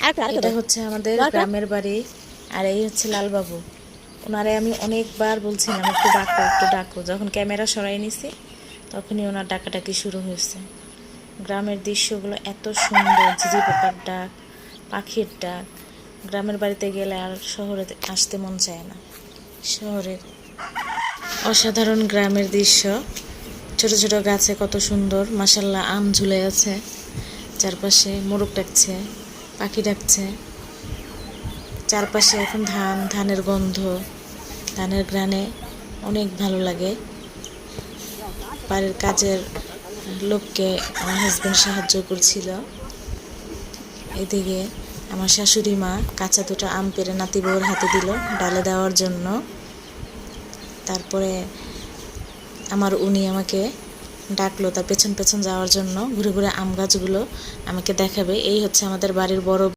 এটা হচ্ছে আমাদের গ্রামের বাড়ি, আর এই হচ্ছে লালবাবু। ওনারে আমি অনেকবার বলছিলাম একটু ডাকো একটু ডাকো, যখন ক্যামেরা সরাই নিছি তখনই ওনার ডাকাডাকি শুরু হয়েছে। গ্রামের দৃশ্যগুলো এত সুন্দর, ঝিঝি পোকার ডাক, পাখির ডাক। গ্রামের বাড়িতে গেলে আর শহরে আসতে মন চায় না। শহরের অসাধারণ গ্রামের দৃশ্য, ছোট ছোট গাছে কত সুন্দর মাশাল্লাহ আম ঝুলে আছে, চারপাশে মোরগ ডাকছে, পাখি ডাকছে, চারপাশে এখন ধানের গন্ধ, ধানের ঘ্রাণে অনেক ভালো লাগে। বাড়ির কাজের লোককে আমার হাজব্যান্ড সাহায্য করছিল। এদিকে আমার শাশুড়ি মা কাঁচা দুটো আম পেড়ে নাতি বউর হাতে দিল ডালে দেওয়ার জন্য। তারপরে উনি আমাকে ডাকলো তার পেছন পেছন যাওয়ার জন্য, ঘুরে ঘুরে আম গাছগুলো আমাকে দেখাবে। এই হচ্ছে আমাদের বাড়ির বড়